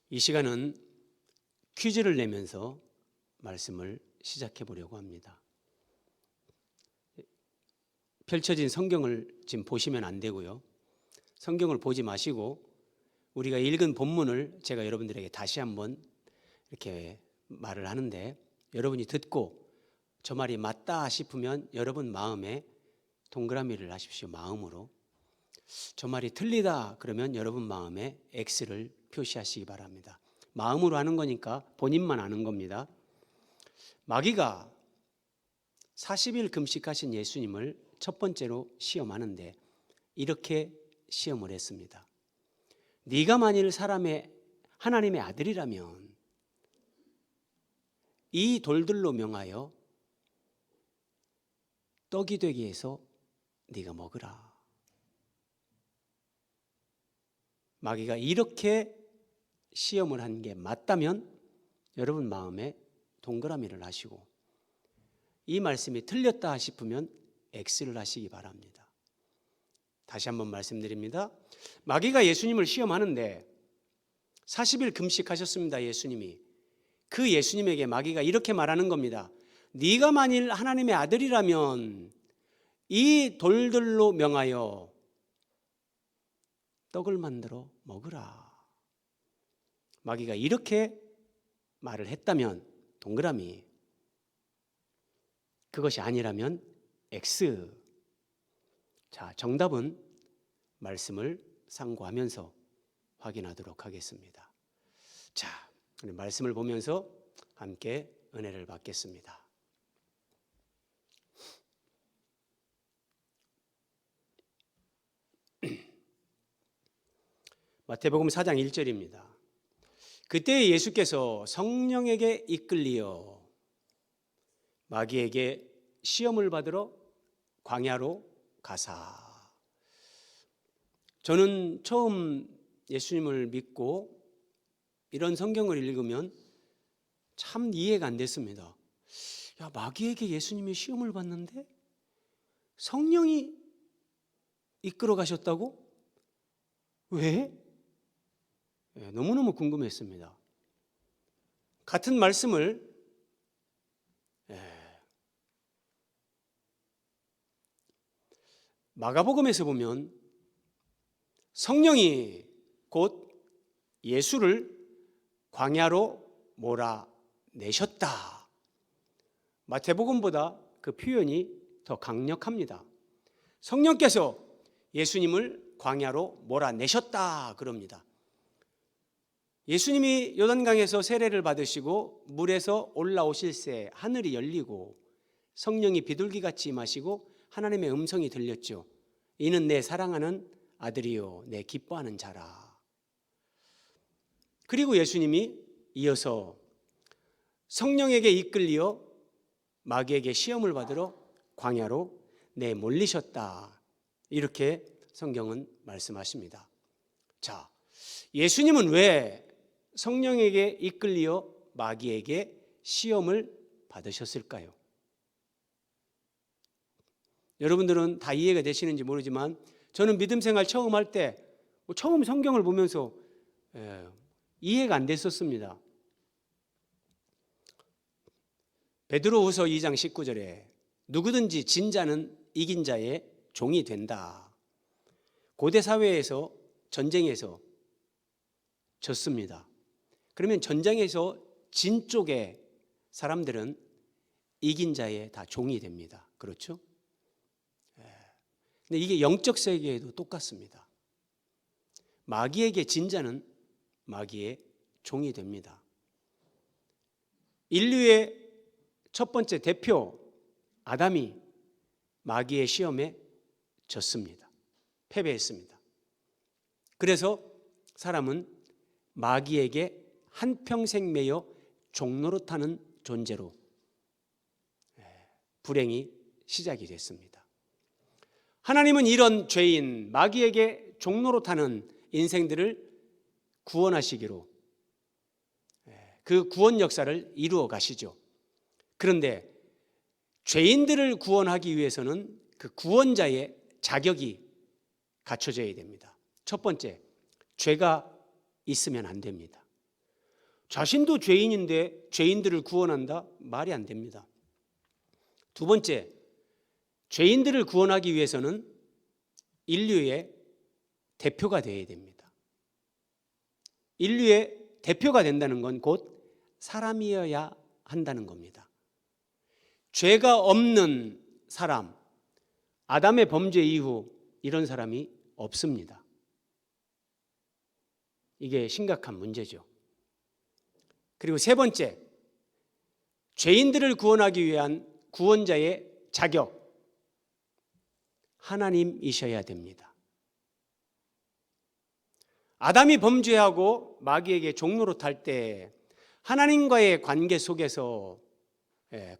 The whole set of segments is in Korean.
이 시간은 퀴즈를 내면서 말씀을 시작해 보려고 합니다. 펼쳐진 성경을 지금 보시면 안 되고요. 성경을 보지 마시고 우리가 읽은 본문을 제가 여러분들에게 다시 한번 이렇게 말을 하는데, 여러분이 듣고 저 말이 맞다 싶으면 여러분 마음에 동그라미를 하십시오. 마음으로. 저 말이 틀리다 그러면 여러분 마음에 X를 표시하시기 바랍니다. 마음으로 하는 거니까 본인만 아는 겁니다. 마귀가 40일 금식하신 예수님을 첫 번째로 시험하는데 이렇게 시험을 했습니다. 네가 만일 하나님의 아들이라면 이 돌들로 명하여 떡이 되게 해서 네가 먹으라. 마귀가 이렇게 시험을 한 게 맞다면 여러분 마음에 동그라미를 하시고, 이 말씀이 틀렸다 싶으면 X를 하시기 바랍니다. 다시 한번 말씀드립니다. 마귀가 예수님을 시험하는데 40일 금식하셨습니다. 예수님이. 그 예수님에게 마귀가 이렇게 말하는 겁니다. 네가 만일 하나님의 아들이라면 이 돌들로 명하여 떡을 만들어 먹으라. 마귀가 이렇게 말을 했다면 동그라미, 그것이 아니라면 X. 자, 정답은 말씀을 상고하면서 확인하도록 하겠습니다. 자, 말씀을 보면서 함께 은혜를 받겠습니다. 마태복음 4장 1절입니다. 그때 예수께서 성령에게 이끌리어 마귀에게 시험을 받으러 광야로 가사. 저는 처음 예수님을 믿고 이런 성경을 읽으면 참 이해가 안 됐습니다. 야, 마귀에게 예수님이 시험을 받는데 성령이 이끌어 가셨다고? 왜? 너무너무 궁금했습니다. 같은 말씀을 마가복음에서 보면 성령이 곧 예수를 광야로 몰아내셨다. 마태복음보다 그 표현이 더 강력합니다. 성령께서 예수님을 광야로 몰아내셨다 그럽니다. 예수님이 요단강에서 세례를 받으시고 물에서 올라오실새 하늘이 열리고 성령이 비둘기같이 임하시고 하나님의 음성이 들렸죠. 이는 내 사랑하는 아들이요 내 기뻐하는 자라. 그리고 예수님이 이어서 성령에게 이끌려 마귀에게 시험을 받으러 광야로 내몰리셨다. 이렇게 성경은 말씀하십니다. 자, 예수님은 왜 성령에게 이끌려 마귀에게 시험을 받으셨을까요? 여러분들은 다 이해가 되시는지 모르지만 저는 믿음 생활 처음 할 때 처음 성경을 보면서 이해가 안 됐었습니다. 베드로후서 2장 19절에 누구든지 진 자는 이긴 자의 종이 된다. 고대 사회에서 전쟁에서 졌습니다. 그러면 전쟁에서 진 쪽의 사람들은 이긴 자의 다 종이 됩니다. 그렇죠? 근데 이게 영적 세계에도 똑같습니다. 마귀에게 진 자는 마귀의 종이 됩니다. 인류의 첫 번째 대표 아담이 마귀의 시험에 졌습니다. 패배했습니다. 그래서 사람은 마귀에게 한평생 매여 종노릇하는 존재로 불행이 시작이 됐습니다. 하나님은 이런 죄인 마귀에게 종노릇하는 인생들을 구원하시기로 그 구원 역사를 이루어 가시죠. 그런데 죄인들을 구원하기 위해서는 그 구원자의 자격이 갖춰져야 됩니다. 첫 번째, 죄가 있으면 안 됩니다. 자신도 죄인인데 죄인들을 구원한다? 말이 안 됩니다. 두 번째, 죄인들을 구원하기 위해서는 인류의 대표가 되어야 됩니다. 인류의 대표가 된다는 건 곧 사람이어야 한다는 겁니다. 죄가 없는 사람, 아담의 범죄 이후 이런 사람이 없습니다. 이게 심각한 문제죠. 그리고 세 번째, 죄인들을 구원하기 위한 구원자의 자격, 하나님이셔야 됩니다. 아담이 범죄하고 마귀에게 종노릇할 때 하나님과의 관계 속에서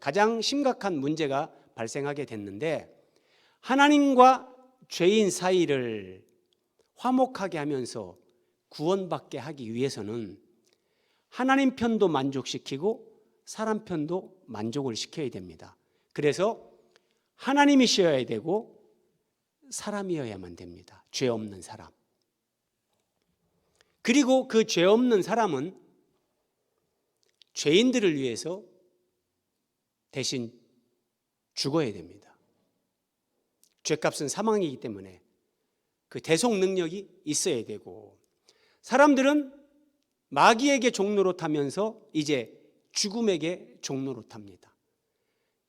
가장 심각한 문제가 발생하게 됐는데, 하나님과 죄인 사이를 화목하게 하면서 구원받게 하기 위해서는 하나님 편도 만족시키고 사람 편도 만족을 시켜야 됩니다. 그래서 하나님이셔야 되고 사람이어야만 됩니다. 죄 없는 사람. 그리고 그 죄 없는 사람은 죄인들을 위해서 대신 죽어야 됩니다. 죄값은 사망이기 때문에 그 대속 능력이 있어야 되고, 사람들은 마귀에게 종노릇하면서 이제 죽음에게 종노릇합니다.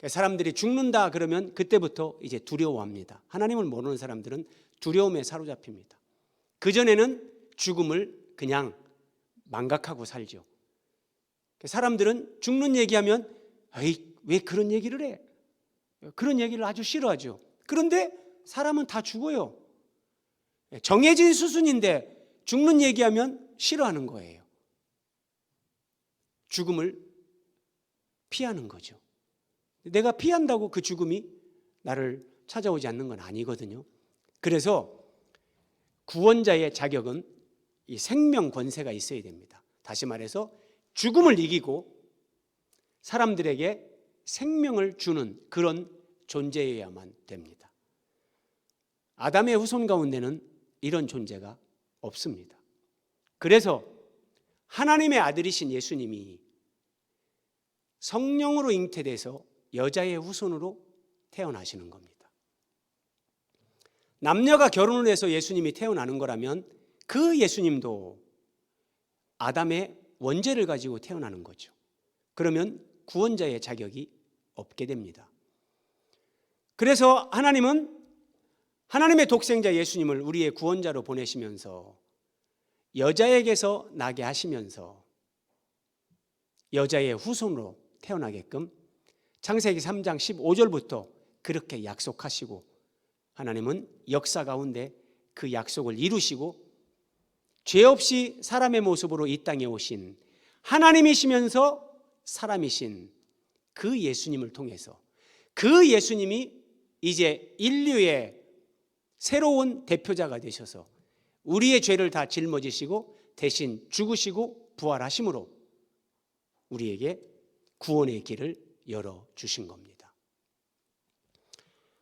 사람들이 죽는다 그러면 그때부터 이제 두려워합니다. 하나님을 모르는 사람들은 두려움에 사로잡힙니다. 그전에는 죽음을 그냥 망각하고 살죠. 사람들은 죽는 얘기하면 에이, 왜 그런 얘기를 해? 그런 얘기를 아주 싫어하죠. 그런데 사람은 다 죽어요. 정해진 수순인데 죽는 얘기하면 싫어하는 거예요. 죽음을 피하는 거죠. 내가 피한다고 그 죽음이 나를 찾아오지 않는 건 아니거든요. 그래서 구원자의 자격은 이 생명 권세가 있어야 됩니다. 다시 말해서 죽음을 이기고 사람들에게 생명을 주는 그런 존재여야만 됩니다. 아담의 후손 가운데는 이런 존재가 없습니다. 그래서 하나님의 아들이신 예수님이 성령으로 잉태돼서 여자의 후손으로 태어나시는 겁니다. 남녀가 결혼을 해서 예수님이 태어나는 거라면 그 예수님도 아담의 원죄를 가지고 태어나는 거죠. 그러면 구원자의 자격이 없게 됩니다. 그래서 하나님은 하나님의 독생자 예수님을 우리의 구원자로 보내시면서 여자에게서 나게 하시면서 여자의 후손으로 태어나게끔 창세기 3장 15절부터 그렇게 약속하시고, 하나님은 역사 가운데 그 약속을 이루시고 죄 없이 사람의 모습으로 이 땅에 오신 하나님이시면서 사람이신 그 예수님을 통해서 그 예수님이 이제 인류의 새로운 대표자가 되셔서 우리의 죄를 다 짊어지시고 대신 죽으시고 부활하심으로 우리에게 구원의 길을 열어주신 겁니다.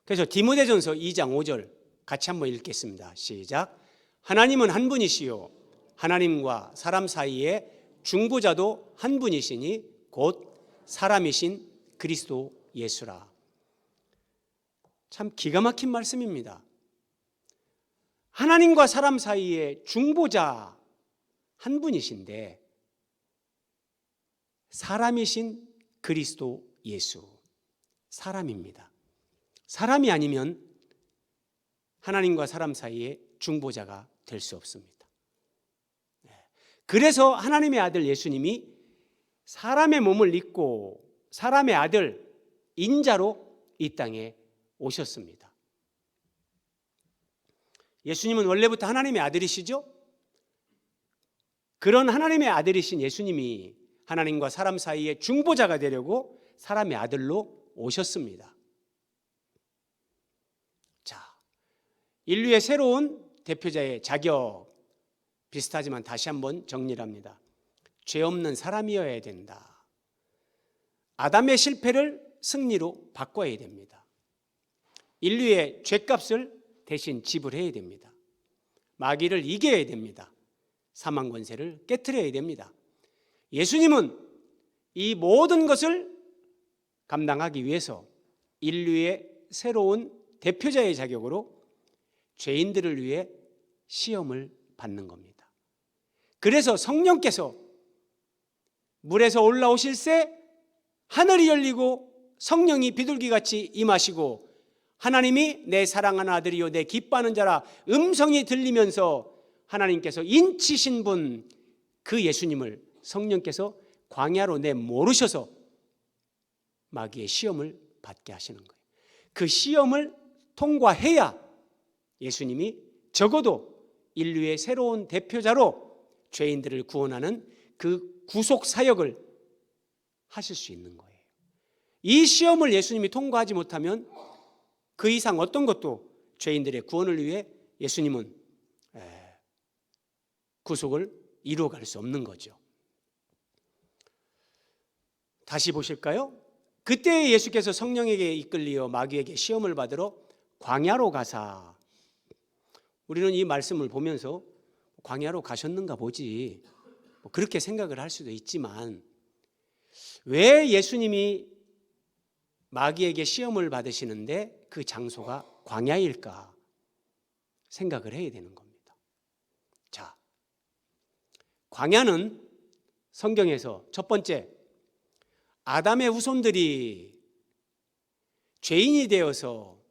그래서 디모데전서 2장 5절 같이 한번 읽겠습니다. 시작. 하나님은 한 분이시요 하나님과 사람 사이에 중보자도 한 분이시니 곧 사람이신 그리스도 예수라. 참 기가 막힌 말씀입니다. 하나님과 사람 사이에 중보자 한 분이신데 사람이신 그리스도 예수, 사람입니다. 사람이 아니면 하나님과 사람 사이에 중보자가 될 수 없습니다. 그래서 하나님의 아들 예수님이 사람의 몸을 입고 사람의 아들 인자로 이 땅에 오셨습니다. 예수님은 원래부터 하나님의 아들이시죠? 그런 하나님의 아들이신 예수님이 하나님과 사람 사이에 중보자가 되려고 사람의 아들로 오셨습니다. 자, 인류의 새로운 대표자의 자격 비슷하지만 다시 한번 정리를 합니다. 죄 없는 사람이어야 된다. 아담의 실패를 승리로 바꿔야 됩니다. 인류의 죄값을 대신 지불해야 됩니다. 마귀를 이겨야 됩니다. 사망 권세를 깨트려야 됩니다. 예수님은 이 모든 것을 감당하기 위해서 인류의 새로운 대표자의 자격으로 죄인들을 위해 시험을 받는 겁니다. 그래서 성령께서 물에서 올라오실새 하늘이 열리고 성령이 비둘기같이 임하시고 하나님이 내 사랑하는 아들이요 내 기뻐하는 자라 음성이 들리면서 하나님께서 인치신 분 그 예수님을 성령께서 광야로 내모르셔서 마귀의 시험을 받게 하시는 거예요. 그 시험을 통과해야 예수님이 적어도 인류의 새로운 대표자로 죄인들을 구원하는 그 구속 사역을 하실 수 있는 거예요. 이 시험을 예수님이 통과하지 못하면 그 이상 어떤 것도 죄인들의 구원을 위해 예수님은 구속을 이루어갈 수 없는 거죠. 다시 보실까요? 그때 예수께서 성령에게 이끌리어 마귀에게 시험을 받으러 광야로 가사. 우리는 이 말씀을 보면서 광야로 가셨는가 보지 그렇게 생각을 할 수도 있지만 왜 예수님이 마귀에게 시험을 받으시는데 그 장소가 광야일까 생각을 해야 되는 겁니다. 자, 광야는 성경에서 첫 번째 아담의 후손들이 죄인이 되어서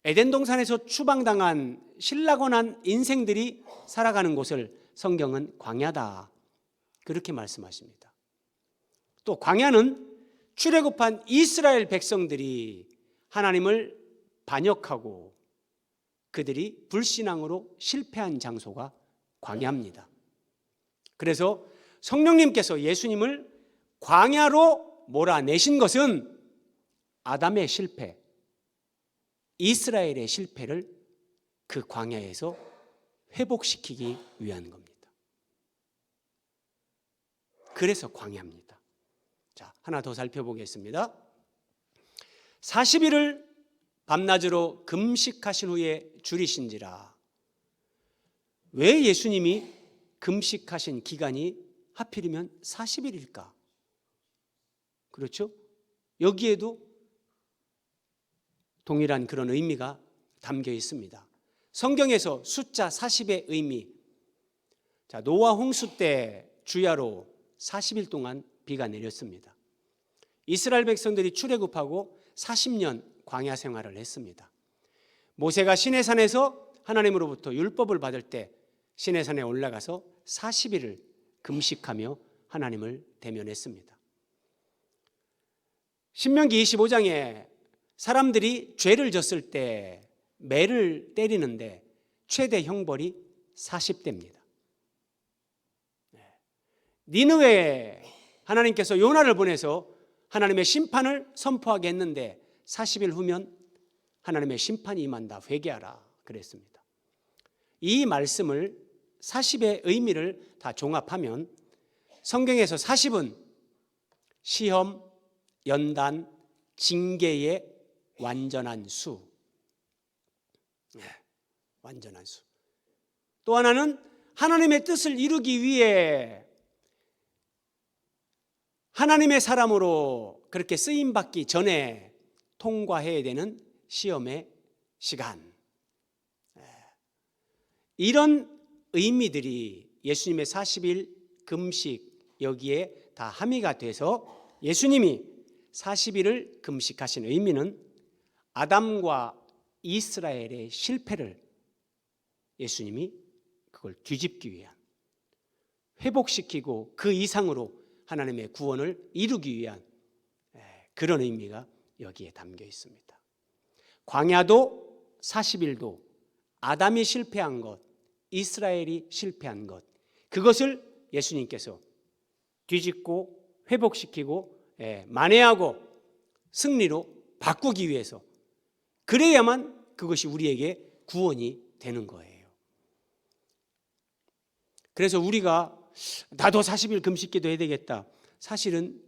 에덴 동산에서 추방당한 신라곤한 인생들이 살아가는 곳을 성경은 광야다 그렇게 말씀하십니다. 또 광야는 출애굽한 이스라엘 백성들이 하나님을 반역하고 그들이 불신앙으로 실패한 장소가 광야입니다. 그래서 성령님께서 예수님을 광야로 몰아내신 것은 아담의 실패, 이스라엘의 실패를 그 광야에서 회복시키기 위한 겁니다. 그래서 광야입니다. 자, 하나 더 살펴보겠습니다. 40일을 밤낮으로 금식하신 후에 줄이신지라. 왜 예수님이 금식하신 기간이 하필이면 40일일까? 그렇죠? 여기에도 동일한 그런 의미가 담겨 있습니다. 성경에서 숫자 40의 의미. 자, 노아 홍수 때 주야로 40일 동안 비가 내렸습니다. 이스라엘 백성들이 출애굽하고 40년 광야 생활을 했습니다. 모세가 시내산에서 하나님으로부터 율법을 받을 때 시내산에 올라가서 40일을 금식하며 하나님을 대면했습니다. 신명기 25장에 사람들이 죄를 졌을 때 매를 때리는데 최대 형벌이 40대입니다. 니느웨에 하나님께서 요나를 보내서 하나님의 심판을 선포하게 했는데 40일 후면 하나님의 심판이 임한다. 회개하라 그랬습니다. 이 말씀을 40의 의미를 다 종합하면 성경에서 40은 시험, 연단, 징계의 완전한 수. 완전한 수. 또 하나는 하나님의 뜻을 이루기 위해 하나님의 사람으로 그렇게 쓰임받기 전에 통과해야 되는 시험의 시간. 이런 의미들이 예수님의 40일 금식 여기에 다 함의가 돼서 예수님이 40일을 금식하신 의미는 아담과 이스라엘의 실패를 예수님이 그걸 뒤집기 위한, 회복시키고 그 이상으로 하나님의 구원을 이루기 위한 그런 의미가 여기에 담겨 있습니다. 광야도 40일도 아담이 실패한 것, 이스라엘이 실패한 것, 그것을 예수님께서 뒤집고 회복시키고 만회하고 승리로 바꾸기 위해서, 그래야만 그것이 우리에게 구원이 되는 거예요. 그래서 우리가 나도 40일 금식기도 해야 되겠다, 사실은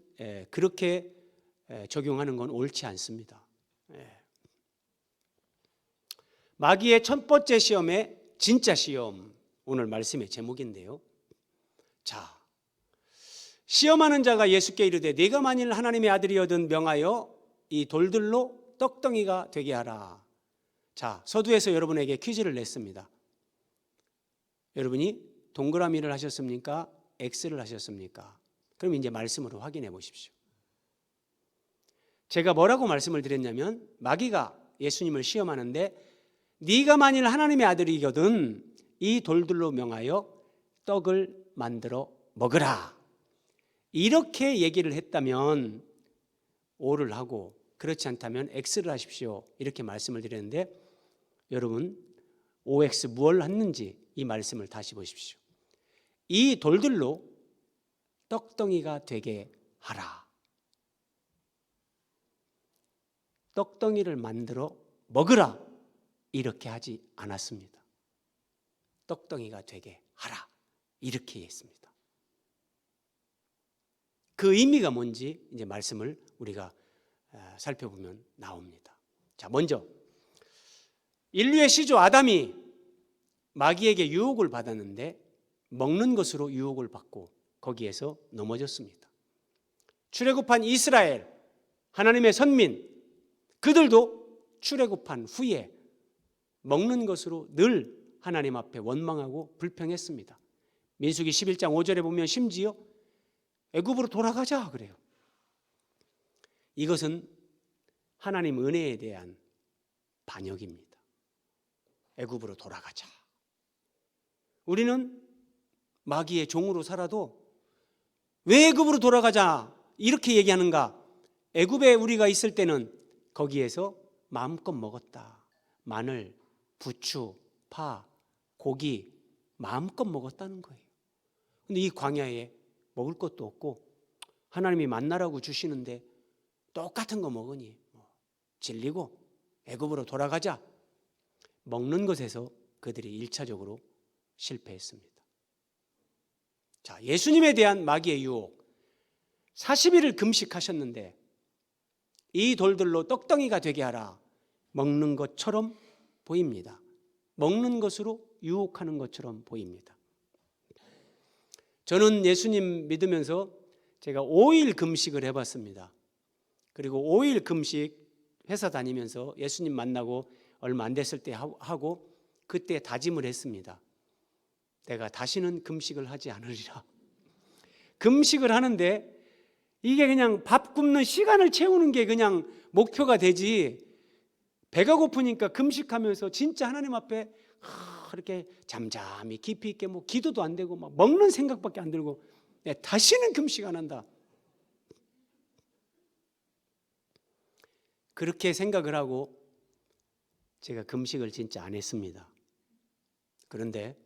그렇게 적용하는 건 옳지 않습니다. 마귀의 첫 번째 시험의 진짜 시험, 오늘 말씀의 제목인데요. 자, 시험하는 자가 예수께 이르되 네가 만일 하나님의 아들이거든 명하여 이 돌들로 떡덩이가 되게 하라. 자, 서두에서 여러분에게 퀴즈를 냈습니다. 여러분이 동그라미를 하셨습니까? X를 하셨습니까? 그럼 이제 말씀으로 확인해 보십시오. 제가 뭐라고 말씀을 드렸냐면 마귀가 예수님을 시험하는데 네가 만일 하나님의 아들이거든 이 돌들로 명하여 떡을 만들어 먹으라. 이렇게 얘기를 했다면 O를 하고 그렇지 않다면 X를 하십시오. 이렇게 말씀을 드렸는데 여러분 OX 무엇을 했는지 이 말씀을 다시 보십시오. 이 돌들로 떡덩이가 되게 하라. 떡덩이를 만들어 먹으라. 이렇게 하지 않았습니다. 떡덩이가 되게 하라. 이렇게 했습니다. 그 의미가 뭔지 이제 말씀을 우리가 살펴보면 나옵니다. 자, 먼저 인류의 시조 아담이 마귀에게 유혹을 받았는데 먹는 것으로 유혹을 받고 거기에서 넘어졌습니다. 출애굽한 이스라엘, 하나님의 선민, 그들도 출애굽한 후에 먹는 것으로 늘 하나님 앞에 원망하고 불평했습니다. 민수기 11장 5절에 보면 심지어 애굽으로 돌아가자 그래요. 이것은 하나님 은혜에 대한 반역입니다. 애굽으로 돌아가자. 우리는 마귀의 종으로 살아도 왜 애굽으로 돌아가자 이렇게 얘기하는가? 애굽에 우리가 있을 때는 거기에서 마음껏 먹었다. 마늘, 부추, 파, 고기 마음껏 먹었다는 거예요. 근데 이 광야에 먹을 것도 없고 하나님이 만나라고 주시는데 똑같은 거 먹으니 질리고 애굽으로 돌아가자. 먹는 것에서 그들이 1차적으로 실패했습니다. 자, 예수님에 대한 마귀의 유혹. 40일을 금식하셨는데 이 돌들로 떡덩이가 되게 하라. 먹는 것처럼 보입니다. 먹는 것으로 유혹하는 것처럼 보입니다. 저는 예수님 믿으면서 제가 5일 금식을 해봤습니다. 그리고 5일 금식 회사 다니면서 예수님 만나고 얼마 안 됐을 때 하고 그때 다짐을 했습니다. 내가 다시는 금식을 하지 않으리라. 금식을 하는데 이게 그냥 밥 굶는 시간을 채우는 게 그냥 목표가 되지, 배가 고프니까 금식하면서 진짜 하나님 앞에 이렇게 잠잠히 깊이 있게 기도도 안 되고 막 먹는 생각밖에 안 들고 다시는 금식 안 한다. 그렇게 생각을 하고 제가 금식을 진짜 안 했습니다. 그런데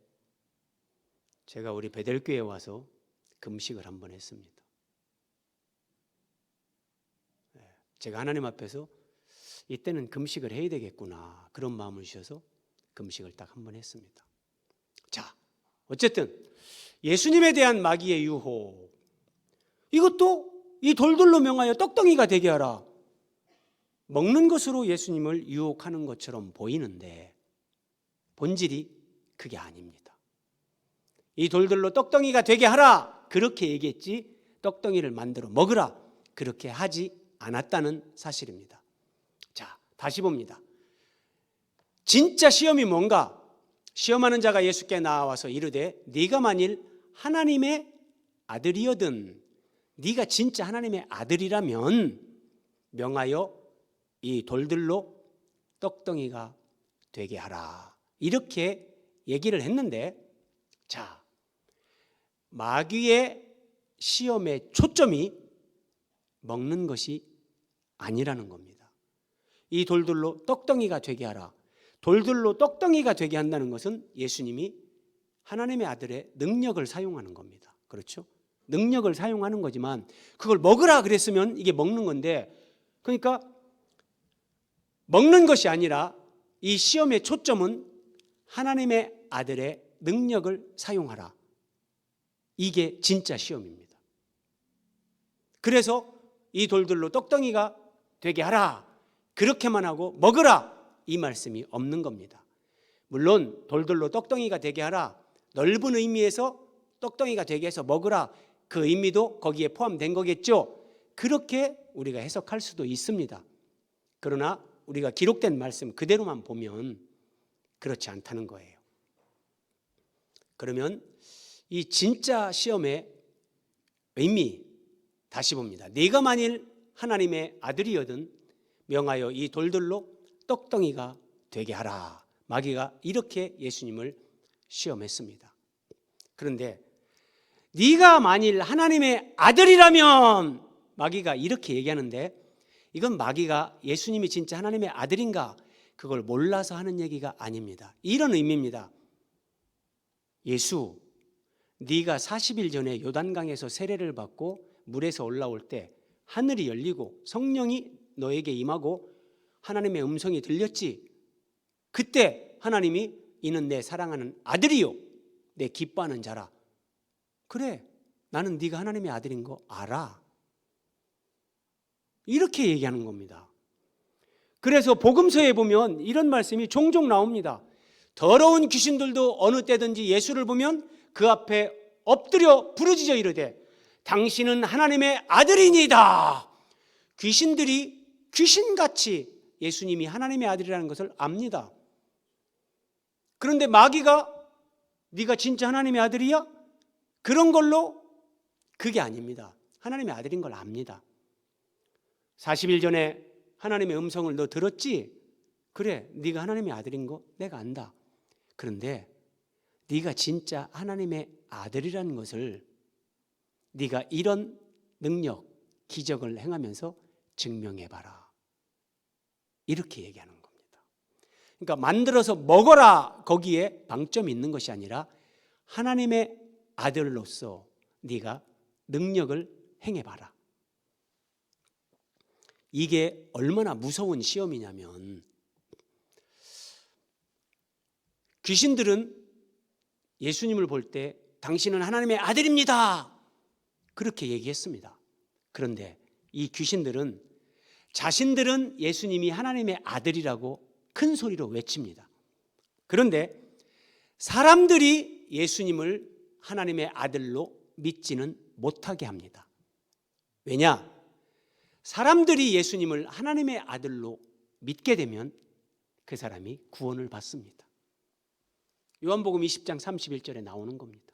제가 우리 베델교회에 와서 금식을 한번 했습니다. 제가 하나님 앞에서 이때는 금식을 해야 되겠구나 그런 마음을 주셔서 금식을 딱 한번 했습니다. 자, 어쨌든 예수님에 대한 마귀의 유혹, 이것도 이 돌들로 명하여 떡덩이가 되게 하라. 먹는 것으로 예수님을 유혹하는 것처럼 보이는데 본질이 그게 아닙니다. 이 돌들로 떡덩이가 되게 하라 그렇게 얘기했지 떡덩이를 만들어 먹으라 그렇게 하지 않았다는 사실입니다. 자, 다시 봅니다. 진짜 시험이 뭔가? 시험하는 자가 예수께 나와서 이르되 네가 만일 하나님의 아들이거든, 네가 진짜 하나님의 아들이라면 명하여 이 돌들로 떡덩이가 되게 하라. 이렇게 얘기를 했는데, 자, 마귀의 시험의 초점이 먹는 것이 아니라는 겁니다. 이 돌들로 떡덩이가 되게 하라. 돌들로 떡덩이가 되게 한다는 것은 예수님이 하나님의 아들의 능력을 사용하는 겁니다. 그렇죠? 능력을 사용하는 거지만 그걸 먹으라 그랬으면 이게 먹는 건데, 그러니까 먹는 것이 아니라 이 시험의 초점은 하나님의 아들의 능력을 사용하라. 이게 진짜 시험입니다. 그래서 이 돌들로 떡덩이가 되게 하라 그렇게만 하고 먹으라 이 말씀이 없는 겁니다. 물론 돌들로 떡덩이가 되게 하라, 넓은 의미에서 떡덩이가 되게 해서 먹으라 그 의미도 거기에 포함된 거겠죠. 그렇게 우리가 해석할 수도 있습니다. 그러나 우리가 기록된 말씀 그대로만 보면 그렇지 않다는 거예요. 그러면 이 진짜 시험의 의미 다시 봅니다. 네가 만일 하나님의 아들이거든 명하여 이 돌들로 떡덩이가 되게 하라. 마귀가 이렇게 예수님을 시험했습니다. 그런데 네가 만일 하나님의 아들이라면, 마귀가 이렇게 얘기하는데 이건 마귀가 예수님이 진짜 하나님의 아들인가 그걸 몰라서 하는 얘기가 아닙니다. 이런 의미입니다. 예수, 네가 40일 전에 요단강에서 세례를 받고 물에서 올라올 때 하늘이 열리고 성령이 너에게 임하고 하나님의 음성이 들렸지. 그때 하나님이 이는 내 사랑하는 아들이요 내 기뻐하는 자라. 그래, 나는 네가 하나님의 아들인 거 알아. 이렇게 얘기하는 겁니다. 그래서 복음서에 보면 이런 말씀이 종종 나옵니다. 더러운 귀신들도 어느 때든지 예수를 보면 그 앞에 엎드려 부르짖어 이르되 당신은 하나님의 아들이니다. 귀신들이 귀신같이 예수님이 하나님의 아들이라는 것을 압니다. 그런데 마귀가 네가 진짜 하나님의 아들이야? 그런 걸로 그게 아닙니다. 하나님의 아들인 걸 압니다. 40일 전에 하나님의 음성을 너 들었지? 그래, 네가 하나님의 아들인 거 내가 안다. 그런데 네가 진짜 하나님의 아들이라는 것을 네가 이런 능력, 기적을 행하면서 증명해봐라. 이렇게 얘기하는 겁니다. 그러니까 만들어서 먹어라 거기에 방점이 있는 것이 아니라 하나님의 아들로서 네가 능력을 행해봐라. 이게 얼마나 무서운 시험이냐면 귀신들은 예수님을 볼 때 당신은 하나님의 아들입니다. 그렇게 얘기했습니다. 그런데 이 귀신들은 자신들은 예수님이 하나님의 아들이라고 큰 소리로 외칩니다. 그런데 사람들이 예수님을 하나님의 아들로 믿지는 못하게 합니다. 왜냐? 사람들이 예수님을 하나님의 아들로 믿게 되면 그 사람이 구원을 받습니다. 요한복음 20장 31절에 나오는 겁니다.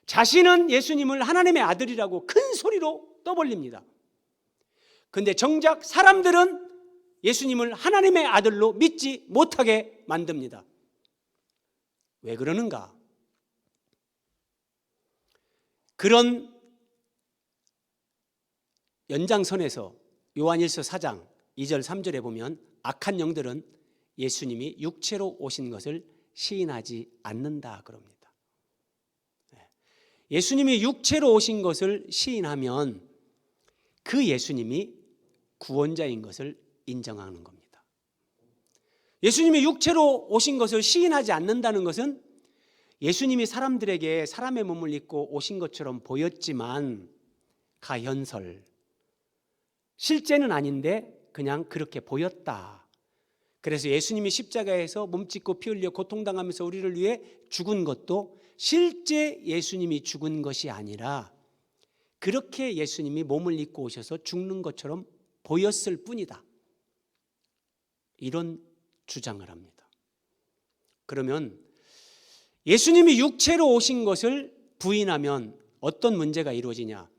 자신은 예수님을 하나님의 아들이라고 큰 소리로 떠벌립니다. 그런데 정작 사람들은 예수님을 하나님의 아들로 믿지 못하게 만듭니다. 왜 그러는가? 그런 연장선에서 요한일서 4장 2절 3절에 보면 악한 영들은 예수님이 육체로 오신 것을 시인하지 않는다 그럽니다. 예수님이 육체로 오신 것을 시인하면 그 예수님이 구원자인 것을 인정하는 겁니다. 예수님이 육체로 오신 것을 시인하지 않는다는 것은 예수님이 사람들에게 사람의 몸을 입고 오신 것처럼 보였지만 가현설, 실제는 아닌데 그냥 그렇게 보였다. 그래서 예수님이 십자가에서 몸짓고 피 흘려 고통당하면서 우리를 위해 죽은 것도 실제 예수님이 죽은 것이 아니라 그렇게 예수님이 몸을 입고 오셔서 죽는 것처럼 보였을 뿐이다. 이런 주장을 합니다. 그러면 예수님이 육체로 오신 것을 부인하면 어떤 문제가 이루어지냐?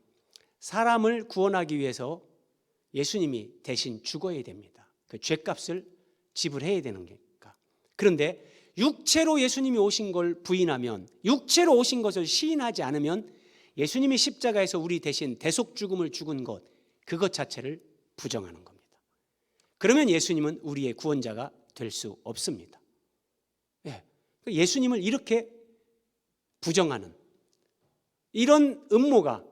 사람을 구원하기 위해서 예수님이 대신 죽어야 됩니다. 그 죄값을 지불해야 되는 거니까. 그런데 육체로 예수님이 오신 걸 부인하면, 육체로 오신 것을 시인하지 않으면 예수님이 십자가에서 우리 대신 대속 죽음을 죽은 것, 그것 자체를 부정하는 겁니다. 그러면 예수님은 우리의 구원자가 될 수 없습니다. 예수님을 이렇게 부정하는 이런 음모가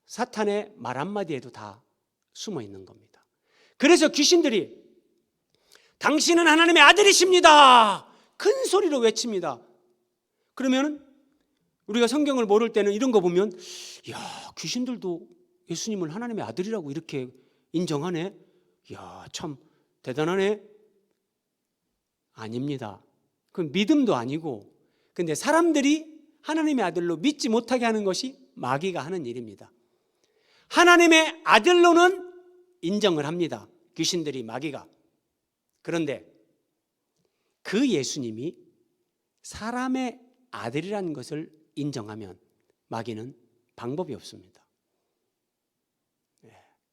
사탄의 말 한마디에도 다 숨어 있는 겁니다. 그래서 귀신들이 당신은 하나님의 아들이십니다. 큰 소리로 외칩니다. 그러면 우리가 성경을 모를 때는 이런 거 보면 야, 귀신들도 예수님을 하나님의 아들이라고 이렇게 인정하네. 야, 참 대단하네. 아닙니다. 그건 믿음도 아니고, 근데 사람들이 하나님의 아들로 믿지 못하게 하는 것이 마귀가 하는 일입니다. 하나님의 아들로는 인정을 합니다. 귀신들이, 마귀가. 그런데 그 예수님이 사람의 아들이라는 것을 인정하면 마귀는 방법이 없습니다.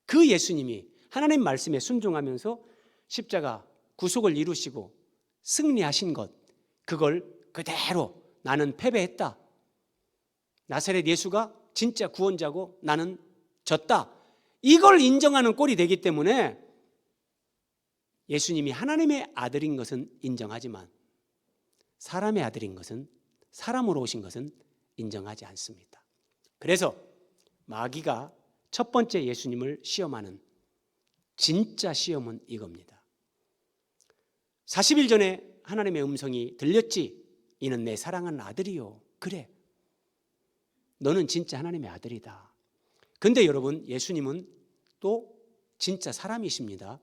그 예수님이 하나님 말씀에 순종하면서 십자가 구속을 이루시고 승리하신 것, 그걸 그대로 나는 패배했다, 나사렛 예수가 진짜 구원자고 나는 졌다, 이걸 인정하는 꼴이 되기 때문에 예수님이 하나님의 아들인 것은 인정하지만 사람의 아들인 것은, 사람으로 오신 것은 인정하지 않습니다. 그래서 마귀가 첫 번째 예수님을 시험하는 진짜 시험은 이겁니다. 40일 전에 하나님의 음성이 들렸지? 이는 내 사랑하는 아들이요. 그래, 너는 진짜 하나님의 아들이다. 근데 여러분, 예수님은 또 진짜 사람이십니다.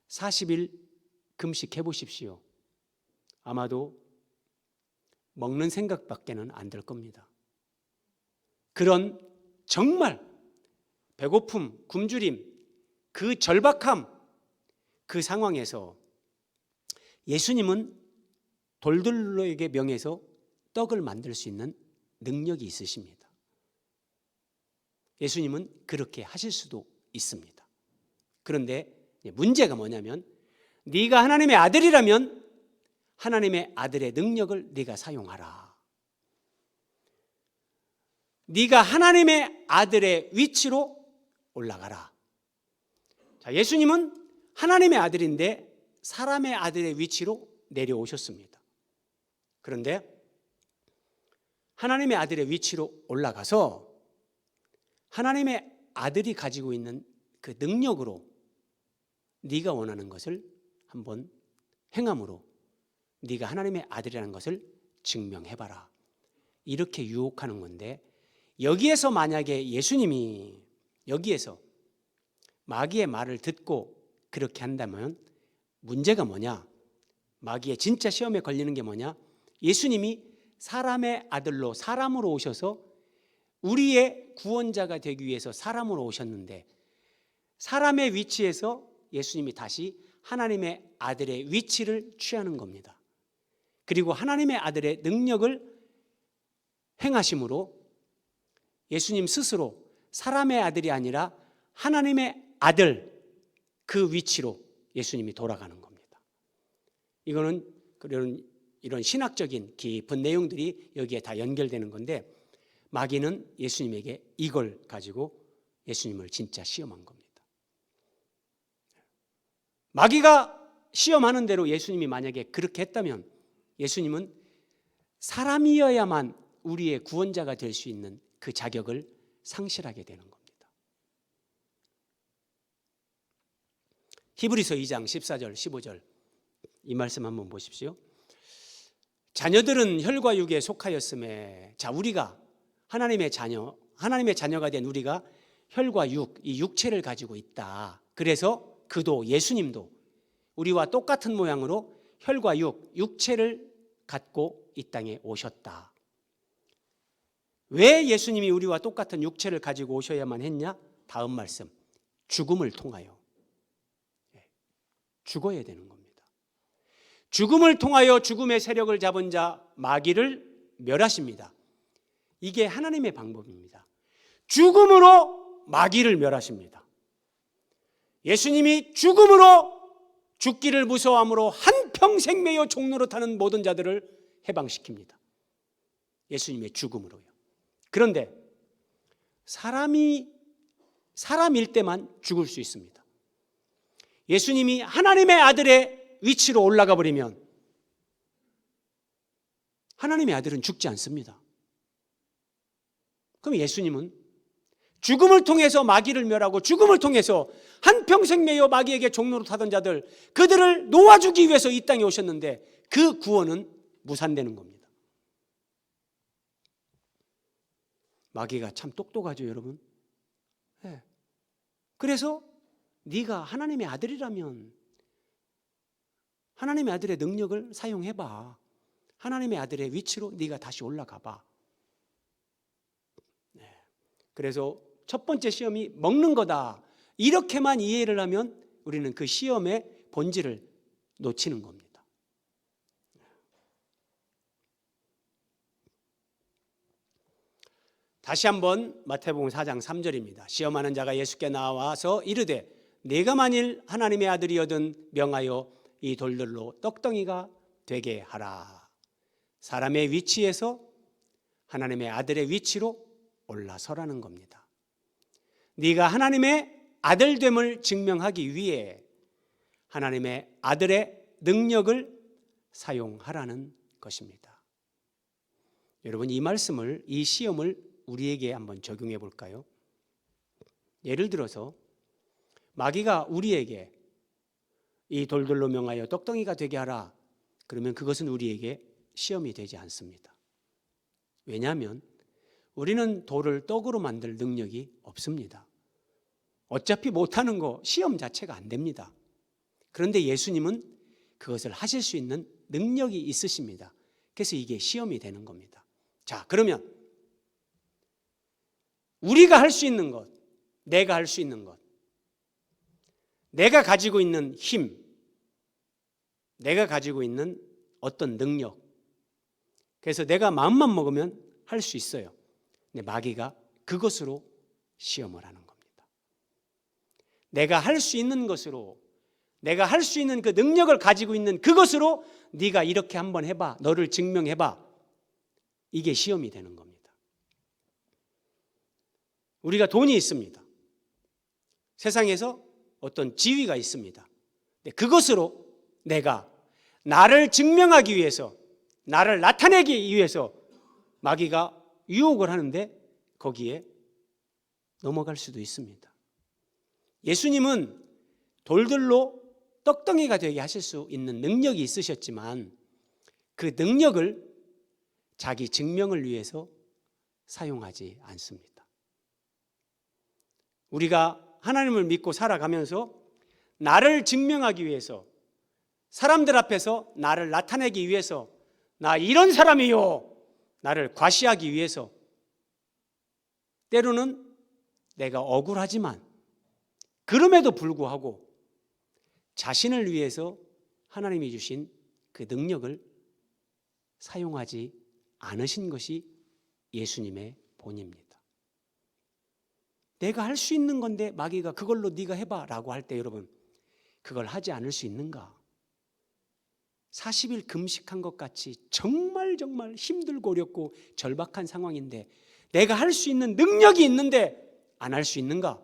40일 금식해 보십시오. 아마도 먹는 생각밖에는 안 들 겁니다. 그런 정말 배고픔, 굶주림, 그 절박함, 그 상황에서 예수님은 돌들로에게 명해서 떡을 만들 수 있는 능력이 있으십니다. 예수님은 그렇게 하실 수도 있습니다. 그런데 문제가 뭐냐면, 네가 하나님의 아들이라면 하나님의 아들의 능력을 네가 사용하라. 네가 하나님의 아들의 위치로 올라가라. 자, 예수님은 하나님의 아들인데 사람의 아들의 위치로 내려오셨습니다. 그런데 하나님의 아들의 위치로 올라가서 하나님의 아들이 가지고 있는 그 능력으로 네가 원하는 것을 한번 행함으로 네가 하나님의 아들이라는 것을 증명해봐라, 이렇게 유혹하는 건데, 여기에서 만약에 예수님이 여기에서 마귀의 말을 듣고 그렇게 한다면 문제가 뭐냐? 마귀의 진짜 시험에 걸리는 게 뭐냐? 예수님이 사람의 아들로, 사람으로 오셔서 우리의 구원자가 되기 위해서 사람으로 오셨는데, 사람의 위치에서 예수님이 다시 하나님의 아들의 위치를 취하는 겁니다. 그리고 하나님의 아들의 능력을 행하심으로 예수님 스스로 사람의 아들이 아니라 하나님의 아들, 그 위치로 예수님이 돌아가는 겁니다. 이거는 이런 신학적인 깊은 내용들이 여기에 다 연결되는 건데, 마귀는 예수님에게 이걸 가지고 예수님을 진짜 시험한 겁니다. 마귀가 시험하는 대로 예수님이 만약에 그렇게 했다면 예수님은 사람이어야만 우리의 구원자가 될 수 있는 그 자격을 상실하게 되는 겁니다. 히브리서 2장 14절 15절 이 말씀 한번 보십시오. 자녀들은 혈과 육에 속하였음에, 자, 우리가 하나님의 자녀가 된 우리가 혈과 육, 이 육체를 가지고 있다. 그래서 그도, 예수님도 우리와 똑같은 모양으로 혈과 육, 육체를 갖고 이 땅에 오셨다. 왜 예수님이 우리와 똑같은 육체를 가지고 오셔야만 했냐? 다음 말씀, 죽음을 통하여 죽어야 되는 겁니다. 죽음을 통하여 죽음의 세력을 잡은 자 마귀를 멸하십니다. 이게 하나님의 방법입니다. 죽음으로 마귀를 멸하십니다. 예수님이 죽음으로, 죽기를 무서워함으로 한평생 매여 종로로 타는 모든 자들을 해방시킵니다. 예수님의 죽음으로요. 그런데 사람일 때만 죽을 수 있습니다. 예수님이 하나님의 아들의 위치로 올라가 버리면 하나님의 아들은 죽지 않습니다. 그럼 예수님은 죽음을 통해서 마귀를 멸하고 죽음을 통해서 한평생 매여 마귀에게 종로로 타던 자들, 그들을 놓아주기 위해서 이 땅에 오셨는데 그 구원은 무산되는 겁니다. 마귀가 참 똑똑하죠, 여러분. 네. 그래서 네가 하나님의 아들이라면 하나님의 아들의 능력을 사용해봐. 하나님의 아들의 위치로 네가 다시 올라가 봐. 그래서 첫 번째 시험이 먹는 거다. 이렇게만 이해를 하면 우리는 그 시험의 본질을 놓치는 겁니다. 다시 한번 마태복음 4장 3절입니다. 시험하는 자가 예수께 나와서 이르되 내가 만일 하나님의 아들이거든 명하여 이 돌들로 떡덩이가 되게 하라. 사람의 위치에서 하나님의 아들의 위치로 올라서라는 겁니다. 네가 하나님의 아들됨을 증명하기 위해 하나님의 아들의 능력을 사용하라는 것입니다. 여러분, 이 말씀을, 이 시험을 우리에게 한번 적용해 볼까요? 예를 들어서 마귀가 우리에게 이 돌들로 명하여 떡덩이가 되게 하라. 그러면 그것은 우리에게 시험이 되지 않습니다. 왜냐하면 우리는 돌을 떡으로 만들 능력이 없습니다. 어차피 못하는 거 시험 자체가 안 됩니다. 그런데 예수님은 그것을 하실 수 있는 능력이 있으십니다. 그래서 이게 시험이 되는 겁니다. 자, 그러면 우리가 할 수 있는 것, 내가 할 수 있는 것, 내가 가지고 있는 힘, 내가 가지고 있는 어떤 능력, 그래서 내가 마음만 먹으면 할 수 있어요. 근데 마귀가 그것으로 시험을 하는 겁니다. 내가 할 수 있는 것으로, 내가 할 수 있는 그 능력을 가지고 있는 그것으로 네가 이렇게 한번 해봐, 너를 증명해봐. 이게 시험이 되는 겁니다. 우리가 돈이 있습니다. 세상에서 어떤 지위가 있습니다. 그것으로 내가 나를 증명하기 위해서, 나를 나타내기 위해서 마귀가 유혹을 하는데 거기에 넘어갈 수도 있습니다. 예수님은 돌들로 떡덩이가 되게 하실 수 있는 능력이 있으셨지만 그 능력을 자기 증명을 위해서 사용하지 않습니다. 우리가 하나님을 믿고 살아가면서 나를 증명하기 위해서, 사람들 앞에서 나를 나타내기 위해서, 나 이런 사람이요, 나를 과시하기 위해서, 때로는 내가 억울하지만 그럼에도 불구하고 자신을 위해서 하나님이 주신 그 능력을 사용하지 않으신 것이 예수님의 본입니다. 내가 할 수 있는 건데 마귀가 그걸로 네가 해봐 라고 할 때 여러분, 그걸 하지 않을 수 있는가? 40일 금식한 것 같이 정말 힘들고 어렵고 절박한 상황인데 내가 할 수 있는 능력이 있는데 안 할 수 있는가?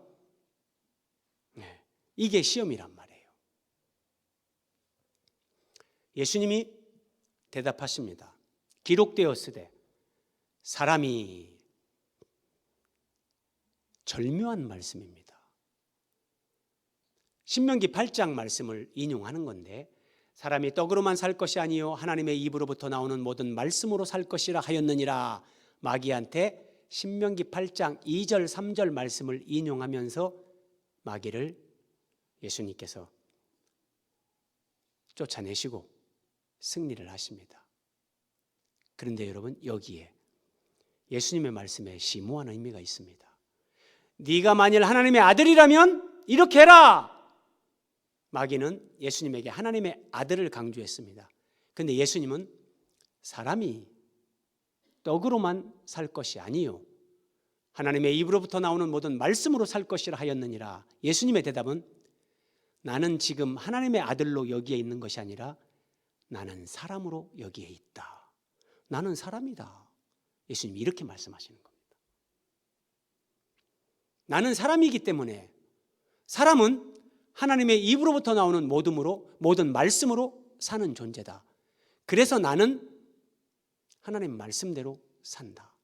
이게 시험이란 말이에요. 예수님이 대답하십니다. 기록되었으되 사람이, 절묘한 말씀입니다. 신명기 8장 말씀을 인용하는 건데, 사람이 떡으로만 살 것이 아니요 하나님의 입으로부터 나오는 모든 말씀으로 살 것이라 하였느니라. 마귀한테 신명기 8장 2절 3절 말씀을 인용하면서 마귀를 예수님께서 쫓아내시고 승리를 하십니다. 그런데 여러분, 여기에 예수님의 말씀에 심오한 의미가 있습니다. 네가 만일 하나님의 아들이라면 이렇게 해라. 마귀는 예수님에게 하나님의 아들을 강조했습니다. 그런데 예수님은 사람이 떡으로만 살 것이 아니요 하나님의 입으로부터 나오는 모든 말씀으로 살 것이라 하였느니라. 예수님의 대답은 나는 지금 하나님의 아들로 여기에 있는 것이 아니라 나는 사람으로 여기에 있다. 나는 사람이다. 예수님이 이렇게 말씀하시는 겁니다. 나는 사람이기 때문에, 사람은 하나님의 입으로부터 나오는 모든 말씀으로 사는 존재다. 그래서 나는 하나님 말씀대로 산다.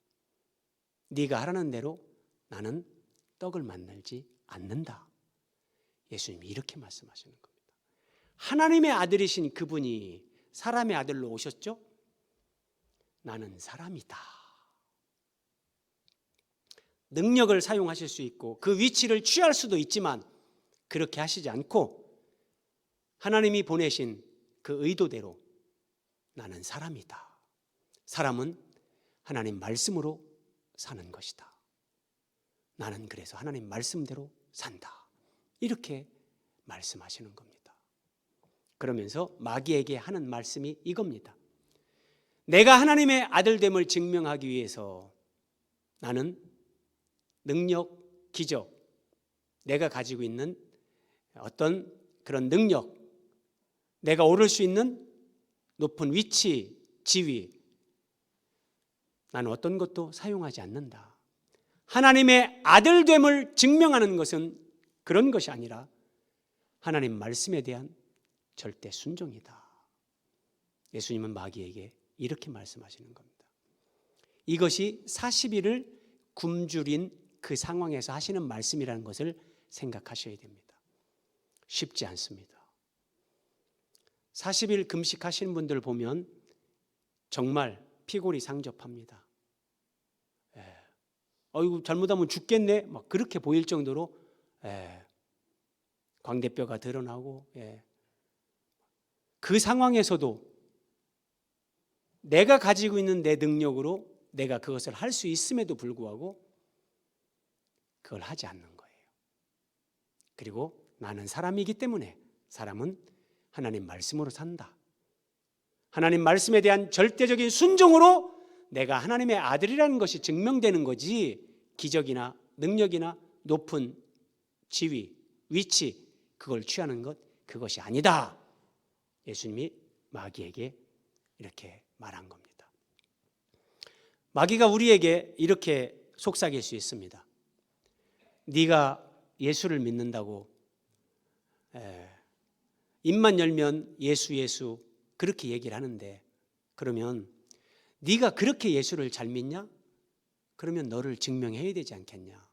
네가 하라는 대로 나는 떡을 만들지 않는다. 예수님이 이렇게 말씀하시는 겁니다. 하나님의 아들이신 그분이 사람의 아들로 오셨죠? 나는 사람이다. 능력을 사용하실 수 있고 그 위치를 취할 수도 있지만 그렇게 하시지 않고 하나님이 보내신 그 의도대로 나는 사람이다. 사람은 하나님 말씀으로 사는 것이다. 나는 그래서 하나님 말씀대로 산다. 이렇게 말씀하시는 겁니다. 그러면서 마귀에게 하는 말씀이 이겁니다. 내가 하나님의 아들됨을 증명하기 위해서 나는 능력, 기적, 내가 가지고 있는 어떤 그런 능력, 내가 오를 수 있는 높은 위치, 지위, 나는 어떤 것도 사용하지 않는다. 하나님의 아들됨을 증명하는 것은 그런 것이 아니라 하나님 말씀에 대한 절대 순종이다. 예수님은 마귀에게 이렇게 말씀하시는 겁니다. 이것이 40일을 굶주린 그 상황에서 하시는 말씀이라는 것을 생각하셔야 됩니다. 쉽지 않습니다. 40일 금식하시는 분들 보면 정말 피골이 상접합니다. 어이구 잘못하면 죽겠네 막 그렇게 보일 정도로 광대뼈가 드러나고 그 상황에서도 내가 가지고 있는 내 능력으로 내가 그것을 할 수 있음에도 불구하고 그걸 하지 않는 거예요. 그리고 나는 사람이기 때문에 사람은 하나님 말씀으로 산다. 하나님 말씀에 대한 절대적인 순종으로 내가 하나님의 아들이라는 것이 증명되는 거지 기적이나 능력이나 높은 지위, 위치 그걸 취하는 것 그것이 아니다. 예수님이 마귀에게 이렇게 말한 겁니다. 마귀가 우리에게 이렇게 속삭일 수 있습니다. 네가 예수를 믿는다고 입만 열면 예수 그렇게 얘기를 하는데 그러면 네가 그렇게 예수를 잘 믿냐? 그러면 너를 증명해야 되지 않겠냐?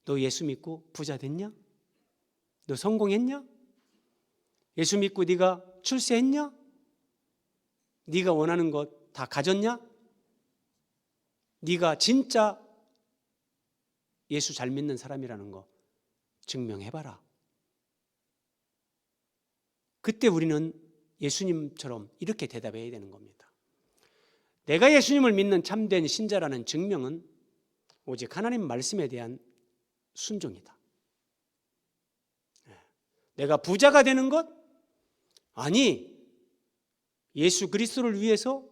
너 예수 믿고 부자 됐냐? 너 성공했냐? 예수 믿고 네가 출세했냐? 네가 원하는 것 다 가졌냐? 네가 진짜 예수 잘 믿는 사람이라는 거 증명해봐라. 그때 우리는 예수님처럼 이렇게 대답해야 되는 겁니다. 내가 예수님을 믿는 참된 신자라는 증명은 오직 하나님 말씀에 대한 순종이다. 내가 부자가 되는 것? 아니, 예수 그리스도를 위해서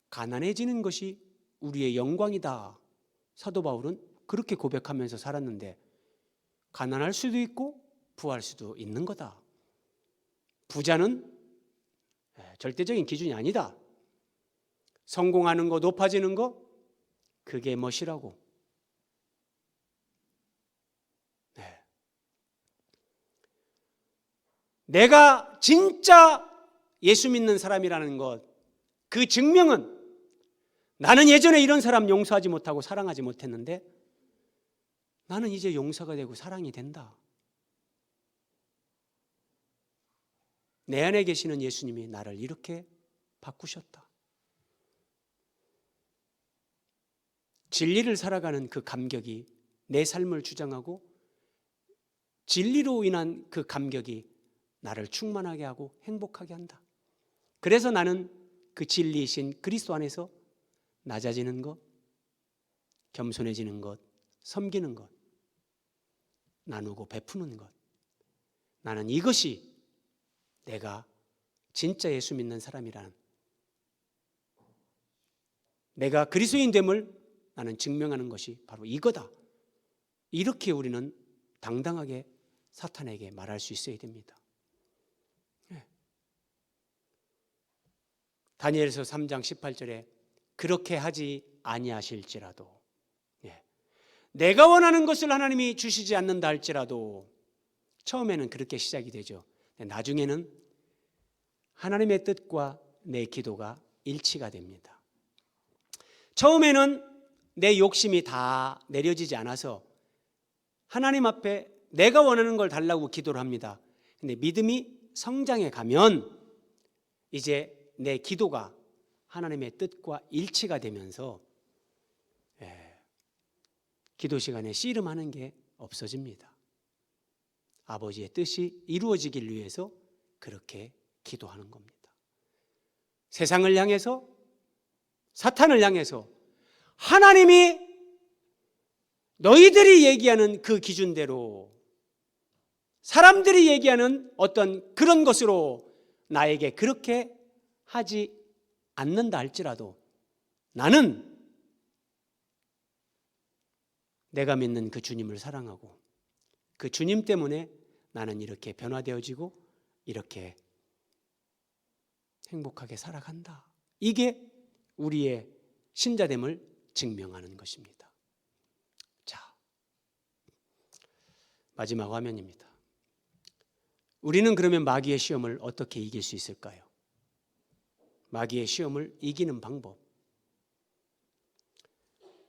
가난해지는 것이 우리의 영광이다. 사도 바울은 그렇게 고백하면서 살았는데 가난할 수도 있고 부할 수도 있는 거다. 부자는 절대적인 기준이 아니다. 성공하는 거, 높아지는 거 그게 멋이라고. 내가 진짜 예수 믿는 사람이라는 것, 그 증명은 나는 예전에 이런 사람 용서하지 못하고 사랑하지 못했는데 나는 이제 용서가 되고 사랑이 된다. 내 안에 계시는 예수님이 나를 이렇게 바꾸셨다. 진리를 살아가는 그 감격이 내 삶을 주장하고 진리로 인한 그 감격이 나를 충만하게 하고 행복하게 한다. 그래서 나는 그 진리이신 그리스도 안에서 낮아지는 것, 겸손해지는 것, 섬기는 것, 나누고 베푸는 것. 나는 이것이 내가 진짜 예수 믿는 사람이라는, 내가 그리스도인됨을 나는 증명하는 것이 바로 이거다. 이렇게 우리는 당당하게 사탄에게 말할 수 있어야 됩니다. 다니엘서 3장 18절에 그렇게 하지 아니하실지라도, 내가 원하는 것을 하나님이 주시지 않는다 할지라도, 처음에는 그렇게 시작이 되죠. 나중에는 하나님의 뜻과 내 기도가 일치가 됩니다. 처음에는 내 욕심이 다 내려지지 않아서 하나님 앞에 내가 원하는 걸 달라고 기도를 합니다. 근데 믿음이 성장해 가면 이제 내 기도가 하나님의 뜻과 일치가 되면서 기도 시간에 씨름하는 게 없어집니다. 아버지의 뜻이 이루어지길 위해서 그렇게 기도하는 겁니다. 세상을 향해서 사탄을 향해서 하나님이 너희들이 얘기하는 그 기준대로, 사람들이 얘기하는 어떤 그런 것으로 나에게 그렇게 하지 않는다 할지라도 나는 내가 믿는 그 주님을 사랑하고 그 주님 때문에 나는 이렇게 변화되어지고 이렇게 행복하게 살아간다. 이게 우리의 신자됨을 증명하는 것입니다. 자, 마지막 화면입니다. 우리는 그러면 마귀의 시험을 어떻게 이길 수 있을까요? 마귀의 시험을 이기는 방법.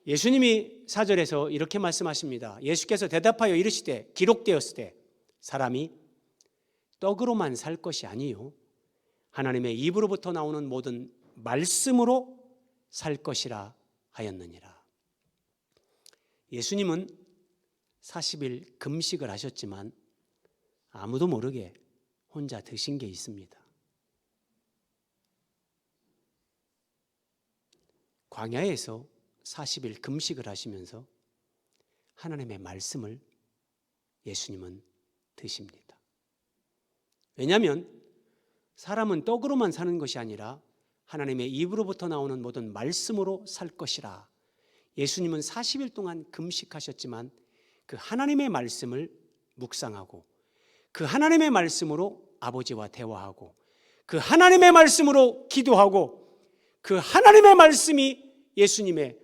예수님이 4절에서 이렇게 말씀하십니다. 예수께서 대답하여 이르시되 기록되었을 때 사람이 떡으로만 살 것이 아니요 하나님의 입으로부터 나오는 모든 말씀으로 살 것이라 하였느니라. 예수님은 40일 금식을 하셨지만 아무도 모르게 혼자 드신 게 있습니다. 광야에서 40일 금식을 하시면서 하나님의 말씀을 예수님은 드십니다. 왜냐하면 사람은 떡으로만 사는 것이 아니라 하나님의 입으로부터 나오는 모든 말씀으로 살 것이라. 예수님은 40일 동안 금식하셨지만 그 하나님의 말씀을 묵상하고 그 하나님의 말씀으로 아버지와 대화하고 그 하나님의 말씀으로 기도하고 그 하나님의 말씀이 예수님의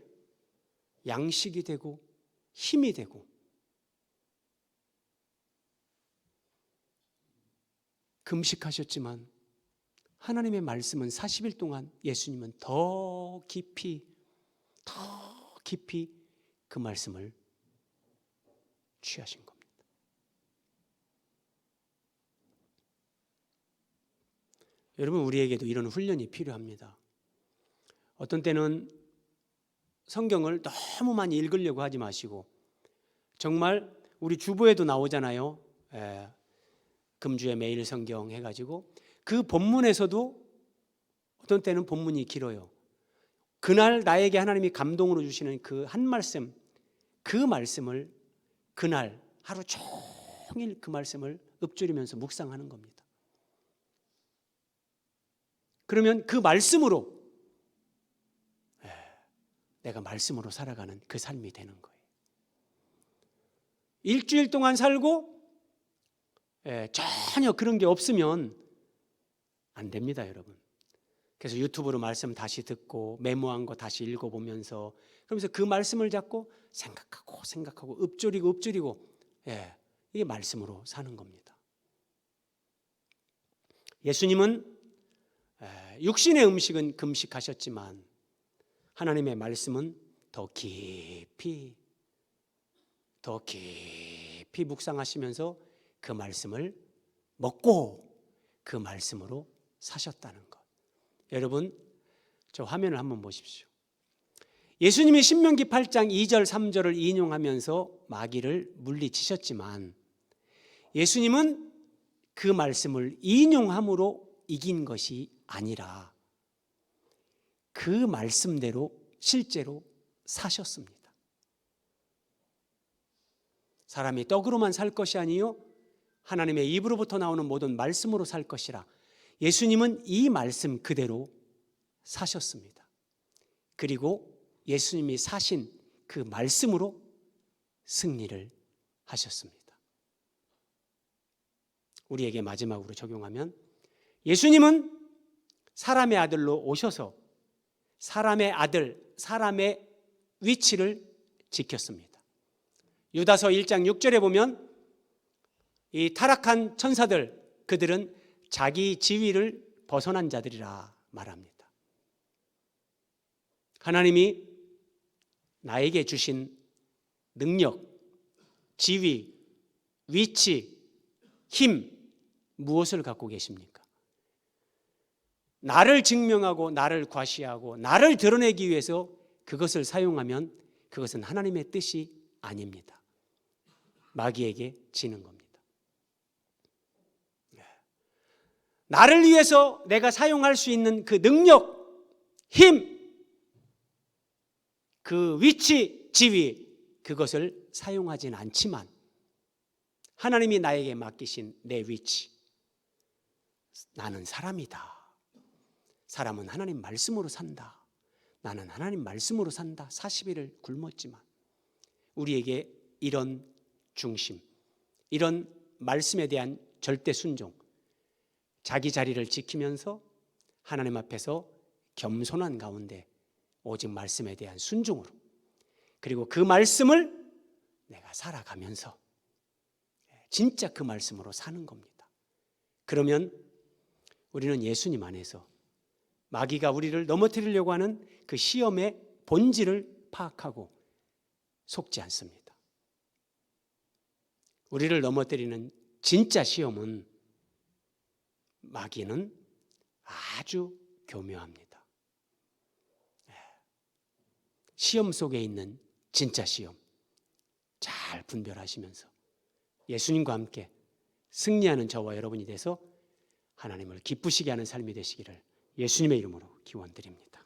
양식이 되고 힘이 되고 금식하셨지만 하나님의 말씀은 40일 동안 예수님은 더 깊이 그 말씀을 취하신 겁니다. 여러분, 우리에게도 이런 훈련이 필요합니다. 어떤 때는 성경을 너무 많이 읽으려고 하지 마시고 정말 우리 주보에도 나오잖아요. 금주에 매일 성경 해가지고 그 본문에서도 어떤 때는 본문이 길어요. 그날 나에게 하나님이 감동으로 주시는 그 한 말씀, 그 말씀을 그날 하루 종일 그 말씀을 읊조리면서 묵상하는 겁니다. 그러면 그 말씀으로 내가 말씀으로 살아가는 그 삶이 되는 거예요. 일주일 동안 살고 전혀 그런 게 없으면 안 됩니다, 여러분. 그래서 유튜브로 말씀 다시 듣고 메모한 거 다시 읽어보면서 그러면서 그 말씀을 잡고 생각하고 읊조리고 이게 말씀으로 사는 겁니다. 예수님은 육신의 음식은 금식하셨지만 하나님의 말씀은 더 깊이 묵상하시면서 그 말씀을 먹고 그 말씀으로 사셨다는 것. 여러분, 저 화면을 한번 보십시오. 예수님이 신명기 8장 2절 3절을 인용하면서 마귀를 물리치셨지만 예수님은 그 말씀을 인용함으로 이긴 것이 아니라 그 말씀대로 실제로 사셨습니다. 사람이 떡으로만 살 것이 아니요 하나님의 입으로부터 나오는 모든 말씀으로 살 것이라. 예수님은 이 말씀 그대로 사셨습니다. 그리고 예수님이 사신 그 말씀으로 승리를 하셨습니다. 우리에게 마지막으로 적용하면 예수님은 사람의 아들로 오셔서 사람의 아들, 사람의 위치를 지켰습니다. 유다서 1장 6절에 보면 이 타락한 천사들, 그들은 자기 지위를 벗어난 자들이라 말합니다. 하나님이 나에게 주신 능력, 지위, 위치, 힘, 무엇을 갖고 계십니까? 나를 증명하고 나를 과시하고 나를 드러내기 위해서 그것을 사용하면 그것은 하나님의 뜻이 아닙니다. 마귀에게 지는 겁니다. 나를 위해서 내가 사용할 수 있는 그 능력, 힘, 그 위치, 지위 그것을 사용하진 않지만 하나님이 나에게 맡기신 내 위치, 나는 사람이다. 사람은 하나님 말씀으로 산다. 나는 하나님 말씀으로 산다. 40일을 굶었지만 우리에게 이런 중심, 이런 말씀에 대한 절대 순종, 자기 자리를 지키면서 하나님 앞에서 겸손한 가운데 오직 말씀에 대한 순종으로, 그리고 그 말씀을 내가 살아가면서 진짜 그 말씀으로 사는 겁니다. 그러면 우리는 예수님 안에서 마귀가 우리를 넘어뜨리려고 하는 그 시험의 본질을 파악하고 속지 않습니다. 우리를 넘어뜨리는 진짜 시험은 마귀는 아주 교묘합니다. 시험 속에 있는 진짜 시험 잘 분별하시면서 예수님과 함께 승리하는 저와 여러분이 돼서 하나님을 기쁘시게 하는 삶이 되시기를 예수님의 이름으로 기원드립니다.